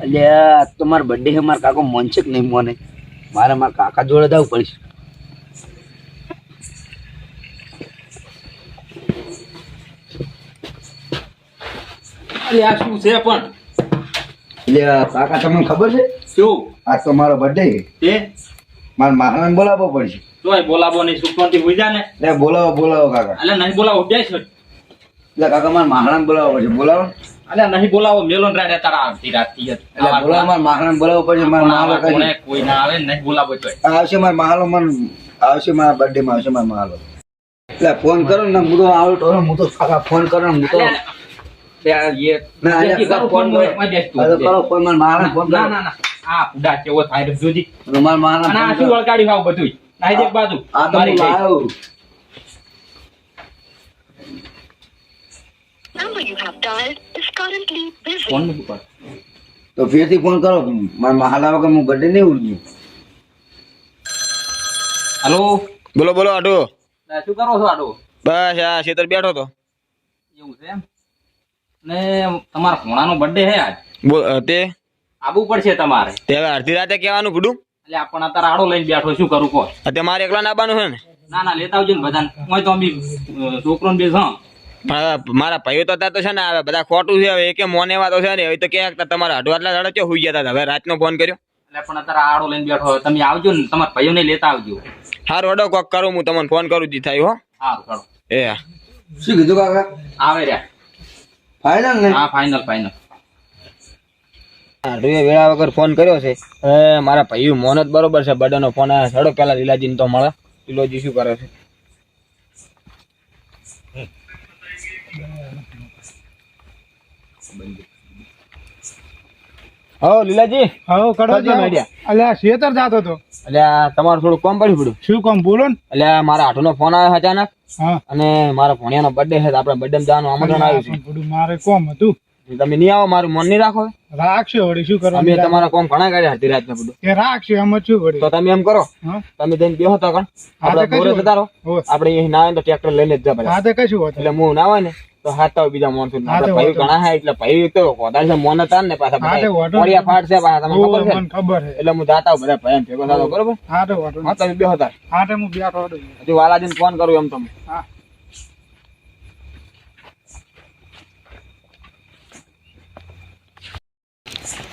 અલ્યા તમારો બર્થડે છે, મારા કાકો મોનશે કે નહીં મોને? મારે મારા કાકા જોડે જવું પડશે. આ શું છે પણ? અલ્યા કાકા તમને ખબર છે શું આજ તો મારો બર્થડે છે, તે મારે મારાને બોલાવવો પડશે. તોય બોલાવો નહીં, સુખથી હોઈ જા ને. એટલે બોલાવો કાકા. અલે નહીં બોલાવો બે છે. એટલે કાકા મારે મારાને બોલાવવો પડશે. બોલાવો. અલે નહીં બોલાવો, મેલોન રાડે તારા આવતી રાતી જ. એટલે બોલાવો, મારે મારાને બોલાવવો પડશે. મારા મહાલો કોણે કોઈ ના આવે, નહીં બોલાવો તોય. આવશે મારા મહાલો, આવશે મારા બર્થડે માં આવશે મારા મહાલો. એટલે ફોન કરો ને, હું તો આવતો હું તો કાકા ફોન કરો ને, હું તો ફોન કરો ફોન મારા ફોન કરો. ના આ ઉડા કેવો થાય રે જોજી. મારા મહાલો અને આ શું વળગાડી ખાવ બધું નાઈ એક બાજુ. આ તો હું લાવ્યો. Number you have dialed is currently busy. Phone મૂકી પર. તો ફેરથી ફોન કરો. મારા મહાલા વગર હું બર્થડે નહીં ઉજવું. હાલો, બોલો બોલો આટો. શું કરો છો આડો? બસ આ ખેતર બેઠો તો. એવું છે એમ ને? તમારા ભોણાનો બર્થડે હે આજ. તે આવવું પડશે તમારે. તે હવે અડધી રાતે કહેવાનું પડું. એટલે આપણ અત્યારે આડો લઈને બેઠો, શું કરું કહો? અત્યારે મારે એકલા ના આવવાનું છે ને. ના લેતા આવજો ને બધાને. હું તો અમી છોકરો બે હા. પણ હવે મારા ભાઈઓ તો ત્યાં તો છે ને હવે બધા ખોટું છે. હવે એકે મોને વાતો છે ને હવે તો કે તમારા અઢવાટલા દાડા ચો હોઈ ગયા હતા. હવે રાતનો ફોન કર્યો. એટલે પણ અત્યારે આડો લઈને બેઠો, તમે આવજો ને, તમારા ભાઈઓને લેતા આવજો. હારું અડો કોક કરું, હું તમને ફોન કરું જી થાય હો. સારું કરો. એ શું કીધું કાકા? આવે રહ્યા. ફાઇનલ ને? હા ફાઇનલ. હારું વેળા વગર ફોન કર્યો છે. મારા ભાઈઓ મોન જ બરોબર છે. બર્થડે નો ફોન આવ્યો. ચડો પેલા લીલાજીને તો મળે. લીલોજી શું કરે છે? હો લીલાજી. હાલો કડવાજી મીડિયા. અલ્યા શેતર જાતો તો. એટલે તમારું થોડું કોમ પડ્યું. શું કામ બોલો ને? એટલે મારા હાટુનો ફોન આવ્યો અચાનક. હા અને મારા ભણિયાનો બર્થડે છે. આપણે બર્થડે જવાનું આમંત્રણ આવ્યું છે. થોડું મારે કોમ હતું. તમે નહીં આવો, મારું મન નહીં રાખો. રાખશે વળી શું અમે કરવાનું? તમારા કોમ ઘણા કર્યા હતી રાતને બધું. એ રાખશે એમ જ શું વળી. તો તમે એમ કરો, હા તમે જઈને બેહો તો કણ આપણે કશું બોરે જતા રહો. હોય. આપણે અહીં ના હોય તો ટ્રેક્ટર લઈને જ જા બધા. હા તો કશું હોતું. એટલે હું ના હોય ને તો હાથતા હોય બીજા માણસો. હા, તો આપણે ભાઈ વાંધો ઘણા છે એટલે ભાઈ તો વધારે છે મોન હતા ને પાછા હા, તો બધા વાંધો કોળિયા ફાટ છે પાછા, તમને ખબર છે ને? મને ખબર છે. એટલે હું જાતા હોઉં બધા ભાઈ ભેગો થતો બરોબર. હા તો વાંધો હા નહીં. તમે બેહો તાર. હા તો હું બેઠો હતો. હજુ વાલાજીને ફોન કરું એમ તમે. હા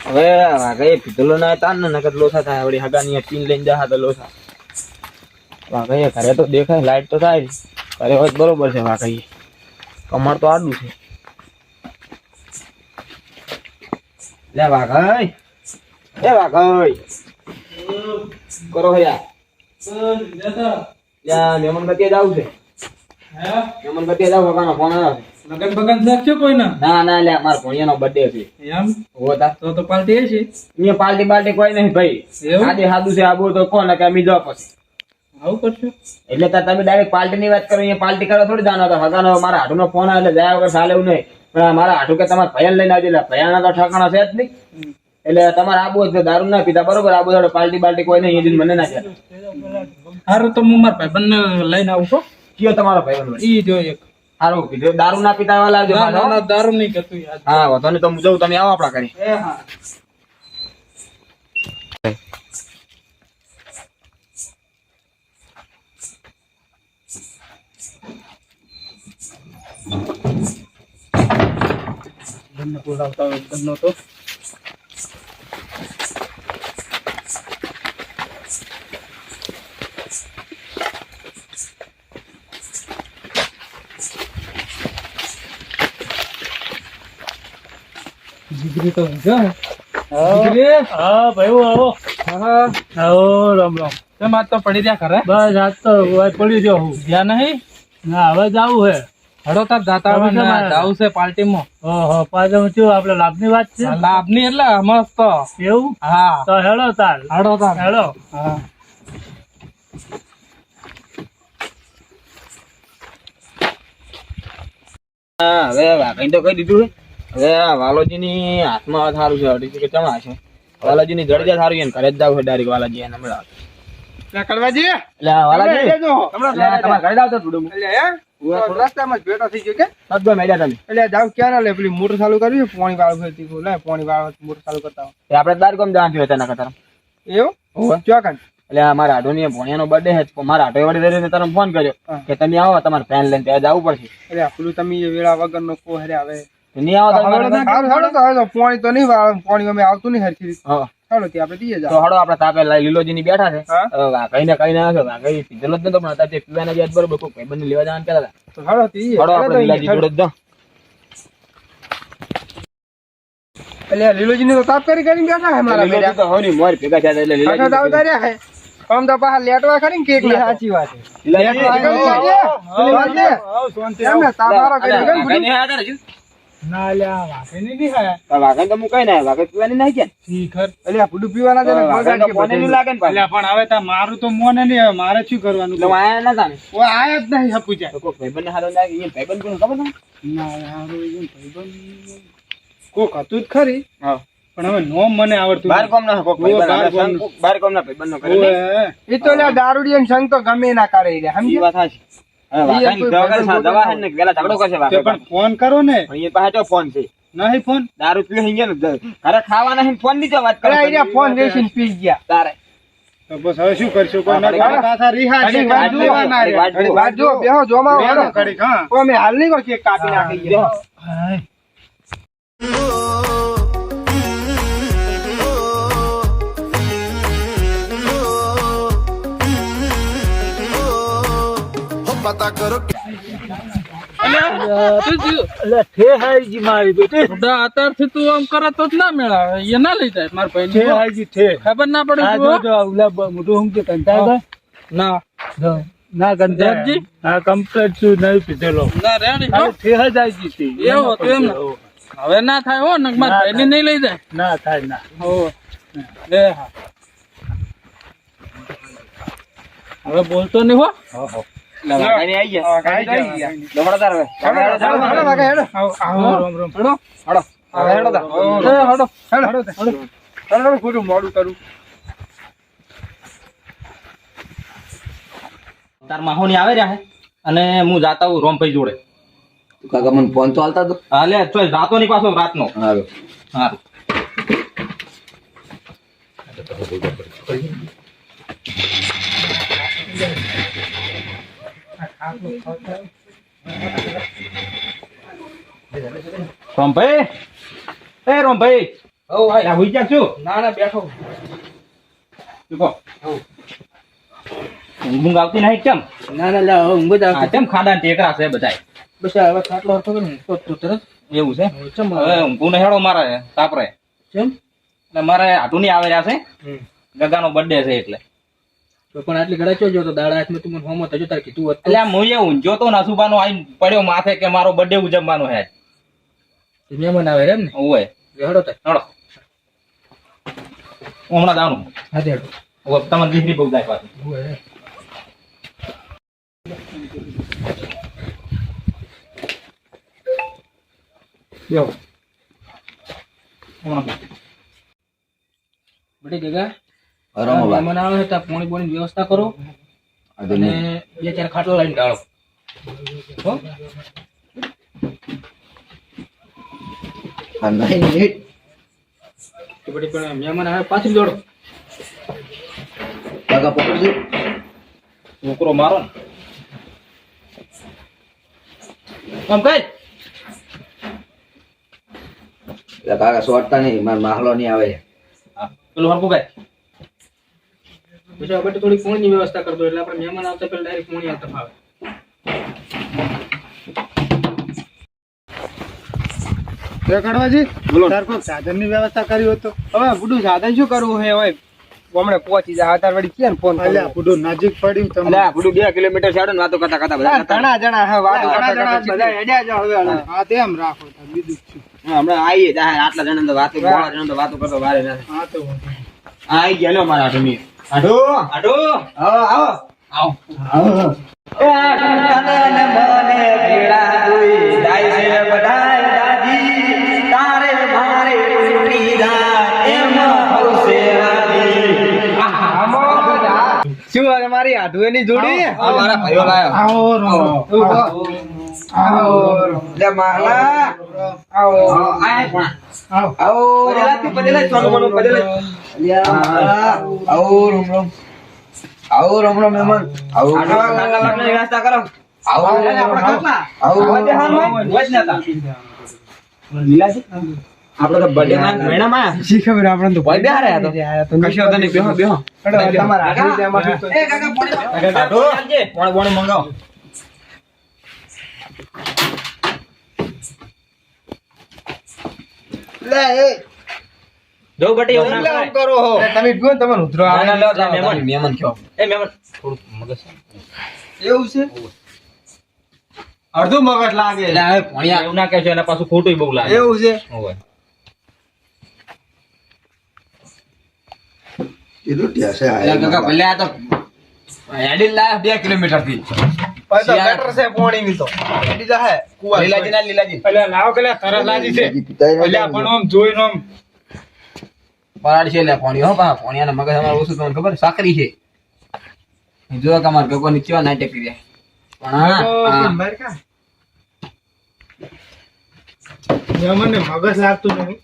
હવે વાઘે પીધેલો ના હતા ને નકર લોસા થાય. વળી હગાની પીન લઈને જા તો લોસા. વાઘે ઘરે તો દેખાય, લાઈટ તો થાય ઘરે હોય તો બરોબર છે. વાઘે કમર તો આડું છે. લે વાઘાઈ, એ વાઘાઈ કરો યાર. ત્યાં મહેમાન ગતિએ જાવ છે. મહેમાન ગતિએ જાવ. કાકાનો ફોન આવ્યો છે. લગન બગન નાખ્યો કોઈ ના? ના ના લે મારા ભણિયાનો બર્થડે છે. એમ હોતા તો પાર્ટી છે. અહીંયા પાર્ટી બાલ્ટી કોઈ નહીં ભાઈ. એવું? આજે સાદું છે આબુ તો કોણ કે અમે જાવ પછી. આવું કરશો? એટલે તો તમે ડાયરેક્ટ પાર્ટી ની વાત કરો. અહીંયા પાર્ટી કરવા થોડી જાણો હતો. હગાનો મારા હાટુનો ફોન આવે એટલે જાય વગર ચાલે એવું નહીં. પણ આ મારા હાટુ કે તમારે ભયન લઈને આવજો. એટલે ભયાના તો ઠકાણા છે જ નહીં. એટલે તમારે આબુ જ દારૂ ના પીતા બરોબર. આબુ જોડે પાર્ટી બાલ્ટી કોઈ નહીં. એ મને ના ચાલે. સારું તો હું મારા ભાઈબંધ લઈને આવું છો. કયો તમારો ભાઈ? ઈ જો એક. સારું કીધું. દારૂ ના પીતા વાળા આવજો પાછા. દારૂ નહીં કરતું યાર. હા વાંધો નહીં તો હું જઉં. તમે આવો આપણા ઘરે. એ હા બંને બોલાવતા હોય બંને તો જીગરી તો જા. જીગરી હા ભાઈ આવો. હા આવો રામ રામ. કેમ આજ તો પડી રહ્યા ખરે? બસ આજ તો પડી રહ્યો હું. ગયા નહીં? ના હવે જાવું હે. હડો તાર જાતા જાવું છે પાર્ટીમાં. ઓહો પાછળ શું આપણે લાભની વાત છે? લાભની એટલે મસ્ત એવું. હા તો હેડો તાર. હેડો તાર હેડો. હા હવે વાઘઈ તો કહી દીધું છે. હવે વાલોજી ની હાથમાં સારું છે. અઢી કે ચણા છે. વાલાજી ની જડજા સારું છે. ઘરે જ જાવ છે ડાયરેક્ટ વાલાજી એને મળવા. કડવાજી એટલે વાલાજી તમારે ઘરે જાવ તો થોડું. રસ્તામાં જ ભેટો થઈ ગયો કે શબ્દો મેળ્યા તમે એટલે જાવ ક્યાં ના લે પેલી મોટર ચાલુ કરવી છે, પાણી વાળું છે તીખું લે પાણી વાળું મોટર ચાલુ કરતા હોય. એ આપણે બાર ગામ જવાનું થયું તેના કરતા એવું હોવે. ચોકન એટલે આ મારા આઢોની ભોણિયાનો બર્થડે છે તો મારા આઢો વડે તને ફોન કર્યો હા. કે તમે આવો તમારે ફેન લઈને ત્યાં જવું પડશે એટલે આ પેલું તમે એ વેળા વગર નો કો હરે આવે તો નહીં આવો તો હાલો તો હવે તો પાણી તો નહીં વાળો પાણી અમે આવતું નહીં હરખી રીતે. હા હાલો ત્યાં આપણે દઈએ તો જાવ. હળો આપડે તાપે લીલોજી ની બેઠા છે હા. હવે વાઘઈ ને કઈ ના વાઘઈ પીધેલો જ નતો પણ અત્યારે તે પીવાના જે બરોબર કોઈ ભાઈબંધ લેવા જવાનું કહેતા હતા તો હાલો દઈએ. હળો આપણે લીલાજી જોડે જ જાઓ. એટલે આ લીલોજીને તો તાપ કરીને બેઠા હે મારા લીલોજી તો હોની મોર ભેગા થયા હતા એટલે લીલાજી આખા દાવ તાર્યા હે આમ તો પાછા લેટવા ખરી ને કેક સાચી વાત છે. લીલાજી એમને તાપારો કરી દે ને વાઘઈ ને આયા હતા ને હજુ? ના લ્યા વાકે નહીં હે વાઘઈ તો મુકાઈ ના વાઘઈ પીવાની નહીં કે શીખર એટલે આ ભૂડું પીવાના છે ને વાઘઈ તો કોને નહીં લાગે ને પાછું. પણ હવે તા મારું તો મોને નહીં હવે મારે શું કરવાનું એટલે હું આયા નતા ને ઓ આયા જ નહીં હપુ જાય તો કોઈ ભાઈબંધને હારો લાગે એ ભાઈબંધ કોણ ખબર તમને? ના હારું એવું ભાઈબંધ કોક હતું જ ખરી હા પણ હવે નોમ મને આવડતું બાર કોમ ના કોક ભાઈબંધ બાર આપણે કોમનો. સંગ બાર કોમ ના ભાઈબંધ નો કરે ને. એ તો લ્યા દારૂડિયન સંગ તો ગમે ના કરે રે ઈ સમજે વાત હાચી. હવે વાઘાની દવા કરે છે, દવા છે ને પેલા ઝઘડો કરશે વાઘા પણ ફોન કરો ને પણ એ પાસે તો ફોન છે નહીં ફોન દારૂ પીવે અહીંયા ને ઘરે ખાવાના છે ને ફોન ની વાત કરે અરે આઈડિયા ફોન વેચીને પી ગયા તારે તો બસ હવે શું કરશું કોઈ આપણે ના પાછા રિહાર છે ઘડીક વાત જોવા ના રે ઘડીક ઘડીક વાત જો બેહો જોમાં બેહો વાળો ઘડીક હા ઓ અમે હાલ નહીં કેક કાપી નાખી ગયા અત્યારથી તું આમ કરે તો જ ના મેળાવે એ ના લઈ જાય મારા ભાઈ ખબર ના પડે ના ના દેવજી હા કમ્પ્લીટ શું નહીં પીધેલો ના રેડી હો. એવું એવું હતું એમ ને હવે ના થાય હો ને મારા ભાઈ નહીં લઈ જાય ના થાય ના હો એ હા હવે બોલતો નહીં હો વાઘાની આઈ ગયા દોડો તાર હવે હેડો રામ રામ હેડો હળો હવે હેડો તાર. હેડો ખોટું મોડું કરું તાર માહોની આવે રહ્યા હે અને હું જાતા હું રોમભાઈ જોડે. કાકા મને ફોન તો હાલતા તો હાલે તો જાતો નહીં પાછો રાતનો. હારું. હા રોમભાઈ એ રોમભાઈ આ હુઈ ગયા છું ના ના બેઠો ચૂકો ઊંઘ આવતી નહીં કેમ? ના ના લા ઊંઘ જ હા કેમ ખાડા ને ટેકરા છે બધાય બસ હવે ખાટલો હરતો કર ને તો તરત એવું છે ચમ હવે ઊંઘું ને હેડો મારે તાપરે ચમ એટલે મારે હાટું ની આવે રહ્યા છે ગગાનો બર્થડે છે એટલે તો પણ આટલી ઘડા ચો જો તો દાડા હાથમાં તું મને હોમો તજો તાર કીધું હતું એટલે આમ હું એ ઊંઝો તો નસુબાનો આઈને પડ્યો માથે કે મારો બર્થડે ઉજવવાનો છે મહેમાન આવે એમ ને ઓય હેડો તાર હેડો હું હમણાં જાણું હા હેડો હવે તમારી દીકરી બહુ જાય પાછી બેહો. હમણાં બડી જગા હરામો બા. મહેમાન આવે તો પાણી બોણી વ્યવસ્થા કરો આ તો અને નહીં. બે ચાર ખાટલો લઈને ડાળો હો આ નહીં નહીં. તો બડી પણ મહેમાન આવે પાછું જોડો કાકા પકડજો. છોકરો મારો ને આમ કઈ એટલે કાકા સોટતા નહીં મારા માહલો નહીં આવે હા, પેલું હરકું કઈ પછી આપણે થોડી પાણીની વ્યવસ્થા કરી દો એટલે આપણે મહેમાન આવતા પહેલા ડાયરેક્ટ પાણી આવતા ફાવે કડવાજી બોલો. તાર કોઈ સાધનની વ્યવસ્થા કરી હોય તો હવે બુડું સાધન શું કરવું હે હવે હમણાં પહોંચી જાય તાર વળી ક્યાં ફોન અલ્યા બુડું નજીક પડ્યું તમને અલ્યા આપણું 2 કિલોમીટર છે ને વાતો કરતા કરતા બધા જતા ઘણા જણા હે વાતો ઘણા કરતા જણા કરતા બધા હેડ્યા જાવ હવે હાલો. હા તેમ રાખો તાર બીજું જ શું. હા, હમણાં આવીએ જાય આટલા જણા તો વાતો બોળા જણા તો વાતો કરતો વારે ના હા તો આઈ ગયા લો મારા આઠમી આઠો આડો આવો આવો આવો એ આઠને મને પીડા દુઈ જાય છે બધાય દાદી તારે મારે ઉલટી જાય એમ હવસે રાજી શું મારી આઢુએની જોડી આ મારા ભાઈઓ લાયો લે માલા આવો આવો રામ રામ આવો રામ રામ મહેમાન આવો વ્યવસ્થા કરો આવો આપડે તો બર્થડે માં મહિનામાં શી ખબર આપણે તો ભાઈ બેહારે આ તો કશો તો નહીં બેહો બેહો તમારા પોણે મંગાવો લે એ જો બટી એવું ના આમ કરો હો તમે ગયો ને તમારે ઉતરો આવે મહેમાન કયો એ મહેમાન થોડું મગજ એવું છે અડધું મગજ લાગે એટલે હવે ભણ્યા એવું ના કહેજો એના પાછું ખોટું બહુ લાગે એવું છે હોય કીધું ત્યાં છે એટલે કાકા ભલે આ તો હેડી લાયા 2 કિલોમીટર થી તો બેટર છે પોણી ની તો બીજા હે કુવા લીલાજી ના લીલાજી એટલે લાવો કે તરસ લાજી છે એટલે પણ આમ જોઈને આમ પરાડ છે લે પાણી હો બા પાણીના મગજ અમાર ઓછું તમને ખબર સાકરી છે જો કમાર ગગો નીચે નાટક કરી પણ મને મગજ લાગતું નહીં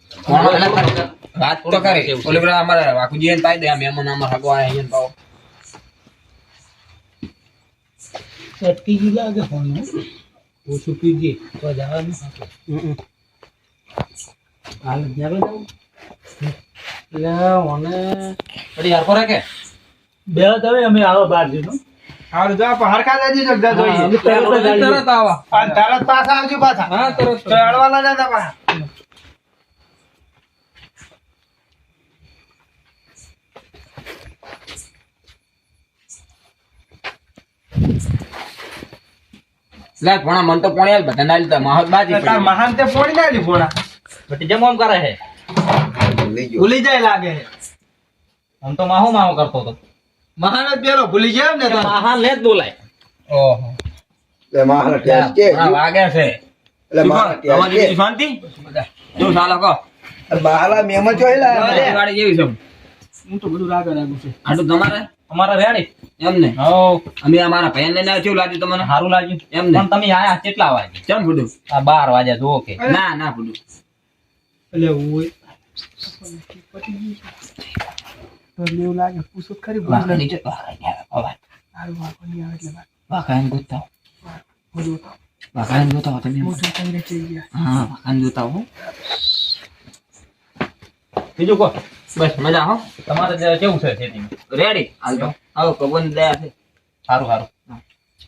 વાત તો કરે ઓલે બરા અમારે વાકુજી એને પાઈ દે આ મહેમાન અમાર હગો આયા અહીંયા પાવ ચટકી લાગે ફોન ઓછું પીજે તો જવાનું હાલ જાગો જાવ એટલે મને બડી યાર પર કે બે તમે અમે આવો બાર જઈનો હાલ જા પણ હરખા જાજી જગદા જોઈએ તરત આવા અને તરત પાછા આવજો પાછા હા તરત તો અડવાના જતા પાછા લે ભણા મન તો પોણી આલ બધા નાલ તા મહત બાજી તાર મહાન તે પોણી ના લી પોણા બટી જેમ આમ કરે હે લઈ ગયો ભૂલી જાય લાગે આમ તો માહો કરતો હતો મહાન જ પેલો ભૂલી જાય ને તાર માહા લે જ બોલાય ઓહો લે મારા ટેસ્ટ કે ભણા વાગે છે એટલે મારા ટેસ્ટ તમારી કે બીજી શાંતિ તું સાલા કો મારા મેમન જોઈલા વાડી જેવી છે હું તો બધું રાગ રાગું છે આટલું તમારે તમારા રેડી એમ ને હો અમે અમારા ભાઈ લઈને આવ્યા કેવું લાગ્યું તમને સારું લાગ્યું એમ ને પણ તમે આયા કેટલા વાગે કેમ ફૂડું આ 12 વાગ્યા જુઓ કે ના ના ફૂડું એટલે ઓય તો એવું લાગે પૂછો ખરી વાકા નીચે વાકા અવાજ સારું વાકો નહીં આવે એટલે વાકા એમ ગોતાવ બધું વાકા એમ ગોતાવ તમે મોટું કરીને ચઈ ગયા હા વાકા એમ ગોતાવ હો બીજું કો બસ મજા હો તમારે જે કેવું છે ખેતીમાં રેડી હાલ તો આવો ભગવાન દયા છે સારું સારું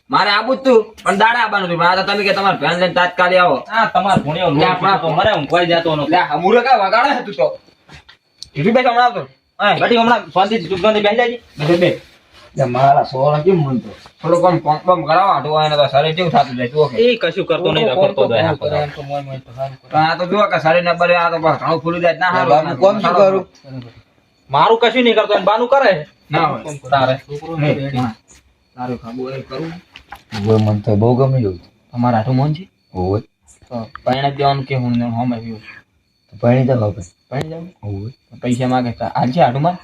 મારે આવું જ તું પણ દાડા આવવાનું હતું પણ આ તો તમે કે તમારે ભેન લઈને તાત્કાલિક આવો આ તમાર ભણ્યો લે, આપણા તો મરે હું કોઈ જાતો નથી લે હમુરે કા વગાડે છે તું તો ઈટુ બેસ હમણાં આવતો બટી હમણાં શાંતિથી ચૂપચાપથી બેસી જાજી બે બે લે મારા સોળા કેમ મનતો થોડું કમ પંપ પંપ કરાવો આટો એને તો શરીર કેવું થતું જાય તું એ કશું કરતો નહીં રખડતો જાય આખો દાડો. પણ આ તો જો કે શરીર ને બરે આ તો બસ ઘણું ફૂલી જાય ના હારું. બાબુ કોમ શું કરું મારું કશું નહીં કરતો એને બાનું કરે છે. ના હોય તારે હા. તારું ખાવું એ કરું ઓય મન તો બહુ ગમી ગયું તમારા હાથું મોન છે ઓય તો પૈણે દેવાનું કે હું ને હમ આવ્યું તો પાણી દે બાપે પૈણે જાવ ઓય પૈસા માંગે તો હાલ છે હાથું માં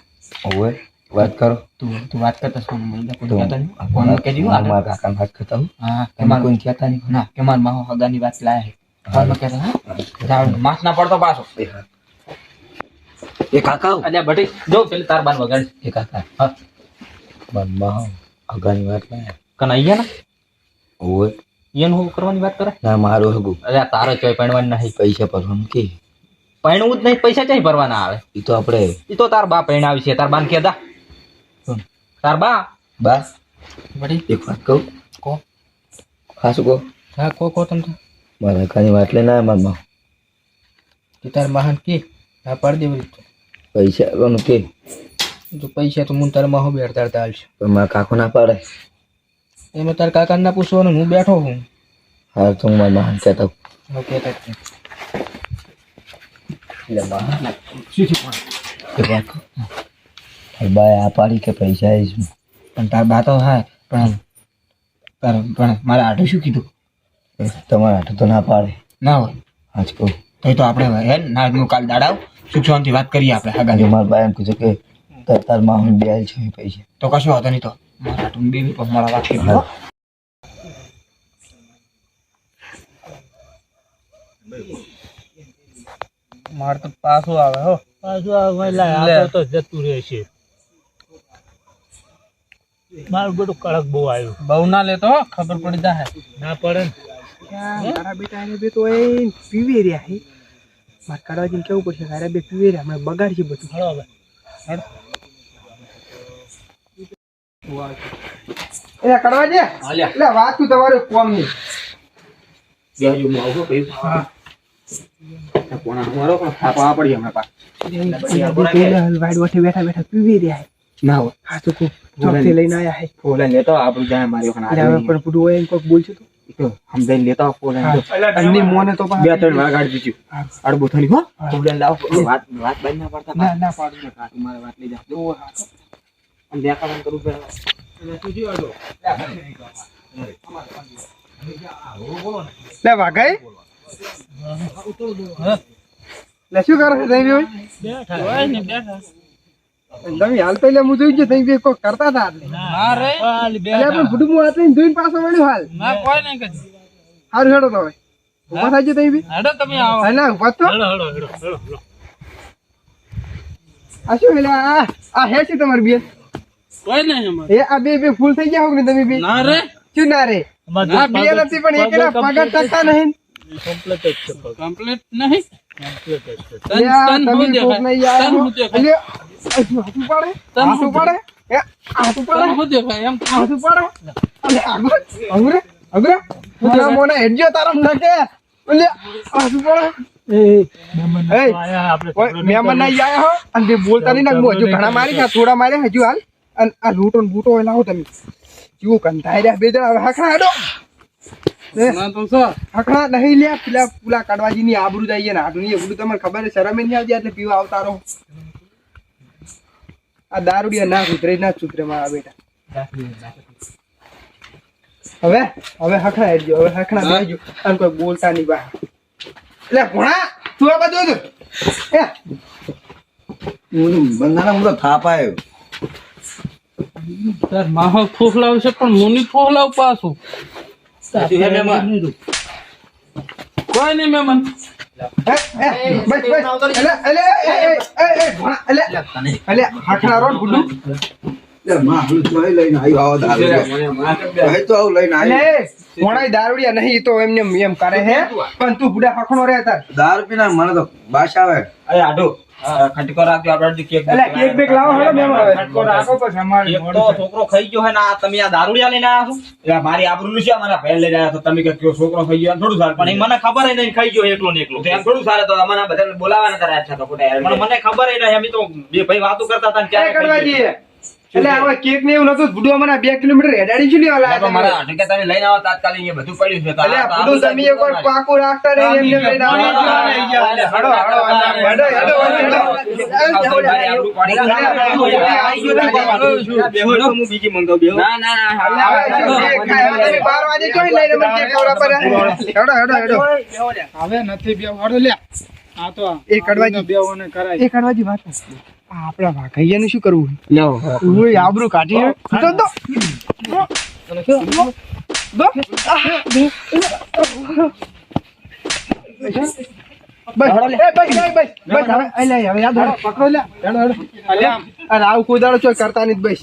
ઓય વાત કરો તું વાત કરતા શું મને કોઈ તો કહેતા નહીં કોણ કહેજો મારા કાકાને વાત કરતા હું હા એમાં કેમાર કોઈ કહેતા નહીં ના કેમાર માં હગાની વાત લાય કોણ કહેતા હા જાવ માસ ના પડતો પાછો એ કાકા અલ્યા બટી જો પેલી તાર બાન વગાડ એ કાકા હા મનમાં અગાની વાત લાયા કને અહીંયા ને ઓય એનું હું કરવાની વાત કરે ના મારું હગું અલ્યા તારે ચોય પૈણવાની નહીં પૈસા ભરવાનું કે પૈણવું જ નહીં પૈસા ક્યાંય ભરવાના આવે એ તો આપણે એ તો તાર બા પૈણાવી છે તાર બાન કે દા તાર બા બસ બટી એક વાત કહું કો ખાસું કહો હા કો તમે મારા અગાની વાત લઈને આવ્યા મારા તું તાર મહાન કે હા પાડી દેવી પૈસા કોનું કે તો પૈસા તો હું તારા માહો બેઠતા હાલશે પણ મારા કાકો ના પાડે એમાં તાર કાકાને ના પૂછવાનું હું બેઠો હું હા તો હું મારા મહાન કહેતા હું ઓકે એટલે મહાન એક વાત કહું બાય આ પાડી કે પૈસા આવીશું પણ તાર બા તો હા પણ મારા આટું શું કીધું તમારા હાથું તો ના પાડે ના હોય આજ કહું તો આપણે હે ના હું કાલ દાડાવ સુખ શાંતિ વાત કરીએ આપણે આજે હગાની મારા બાય એમ કીધું કે તાર માહુન બે આલ છે પૈસા તો કશું હતો નહીં તો મારા ટુંડી પર મારા રાખી દો. માર તો પાછું આવે હો. પાછું આ મહિલા આ તો જતું રહેશે. મારું બધું કડક બહુ આવ્યું. બહુ ના લેતો હો, ખબર પડી જાય. ના પડે ને. મારા બેટા એને બે તો એ પીવી રહ્યા છે. મારે કડવાજીને કેવું પડશે મારા બે પીવી રહ્યા હમણાં બગાડશે બધું. હળો હવે. એટલે કડવાજી એટલે વાત તું તમારે કોમ ની બેહજો હું આવું છું કોણા અમારો પણ થાપા પડી હમણાં પાછ વાઈડ વઠે બેઠા બેઠા પીવી રહ્યા છે. ના હોય હા તો કોઈ ચોકથી લઈને આયા છે. ફોલા લેતો આપણું જાય મારી વખત એટલે હવે પણ બધું હોય એમ કોઈક બોલશું તો સમજાઈને લેતો ફોલા અન્ય મોને તો બે ત્રણ વાર ગાડી દીધું આડ બોથાની હો ફોલા લાવ વાત વાત બાઈ ના પડતા ના ના પાડું મારે વાત લઈ જા આમ વ્યાકરણ કરું પેલા લે વાઘાઈ લે શું કરો છો તમે બે? બેઠા. હોય ને બેઠા. તમે હાલ તો એટલે હું જોઈ ગયો તમે બે કોઈ કરતા હતા એટલે ના રે. ખાલી એટલે બેઠા. પણ બધું હું હાથ લઈને જોઈને પાછો વળ્યો હાલ ના કોઈ નહીં કદી. સારું હેડો તો હવે ઉભા થાય છે તમે બી હેડો તમે આવો. હા ના ઉભા તો હળો હળો હળો હળો હળો. આ શું એટલે આ હે છે તમારી બેન કોઈ નહીં અમારે. એ આ બે બે ફૂલ થઈ ગયા હો ને તમે બે ના રે. શું ના રે અમારે આ બે નથી પણ એક એના પગાર ટકા નહીં કમ્પ્લીટ જ છે પગ. કમ્પ્લીટ નહીં. કમ્પ્લીટ જ છે. તન લે આ તન તમે હું કોક નહીં દેખાય. યાર. તન હું દેખાય. અલ્યા, હાથું પાડે તન હાથું પાડે એ હાથું પાડે તન હું દેખાય એમ. હાથું પાડે અલ્યા, અગરે અગરે મોના મોના હેડજો તારા નકે અલ્યા હાથું પાડે એ આયા આપણે ઓય મહેમાન ના આયા હો અને જે બોલતા નહીં ને હું હજુ ઘણા મારી ગયા થોડા માર્યા હજુ હાલ અને આ લૂંટો ને બૂટો હોય લાવો તમે જીવો કંધાઈ રહ્યા બે જણા હવે હખણા હેડો ના તો સર. હખણા નહીં લ્યા પેલા પુલા કાઢવાજી ની આબરૂ જઈએ ને આટલું નહીં બધું તમને ખબર છે શરમે નહીં આવતી એટલે પીવા આવતા રહો આ દારૂડિયા ના સુધરે મારા બેટા હવે હવે હખણા હેડજો હવે હખણા હેડજો અને કોઈ બોલતા નહીં બહાર એટલે ભણા તું આ બધું હતું એ બંધાના હું તો થાપ આવ્યો. તાર માહો ફોફલાવશે પણ મુની ફોફલાવ પાછું. કોઈ નહીં મહેમાન. બસ એટલે હખણા રોડ ગુડુ લે, માં આપણું ચોય લઈને આવ્યો આવો દારૂડિયો. ચોય તો આવું લઈને આવ્યો. એટલે ભણાઈ દારૂડિયા નહીં તો એમને એમ કરે હે પણ તું બુડા હખણો રે તાર દારૂ પીને મને તો બાશ આવે. અરે આડો ખટકો રાખજો આપણે કેક એટલે કેક બેક લાવો હેડો મેમણ હવે ખટકો રાખો પછી અમારે એક તો છોકરો ખાઈ ગયો હે ને આ તમે આ દારૂડિયા લઈને આવ્યા છો એટલે મારી આબરૂ છે મારા ભાઈ લઈને આવ્યા છો તમે કે કયો છોકરો ખાઈ ગયો થોડું સારું પણ મને ખબર નહીં ખાઈ ગયો એકલો ને એકલો એમ થોડું સારું તો અમને બધાને બોલાવાના તારા અચ્છા તો ખોટા યાર મને ખબર નહીં અમે તો બે ભાઈ વાતો કરતા હતા ને ક્યારે ક્યારે ખાઈ કરવાજી એટલે હવે કેક ને એવું નતું બુડો મને 2 કિલોમીટર હેડાડી છું લેવા ગયો. લાયા મારા અટકે તમે લઈને આવો તાત્કાલિક અહીંયા બધું પડ્યું છે તો એટલે આ તો બુડો તમે એક વાર પાકું રાખતા નહીં એમને લઈને આવો હડો મારી આબરૂ પાડી હું બીજી મંગાવ બે ના ના ના 12 વાગે જોઈ લઈને મને કેક ખવડાવવા હેડો હવે નથી બે વાળો લે. આ તો એ કડવાજી બેઓને કરાય. એ કડવાજી વાત આપણા વાઘૈયાનું શું કરવું લાવો ઓય આબરૂ કાઢી તો આવ કોઈ દાડો ચોય કરતા નહીં બસ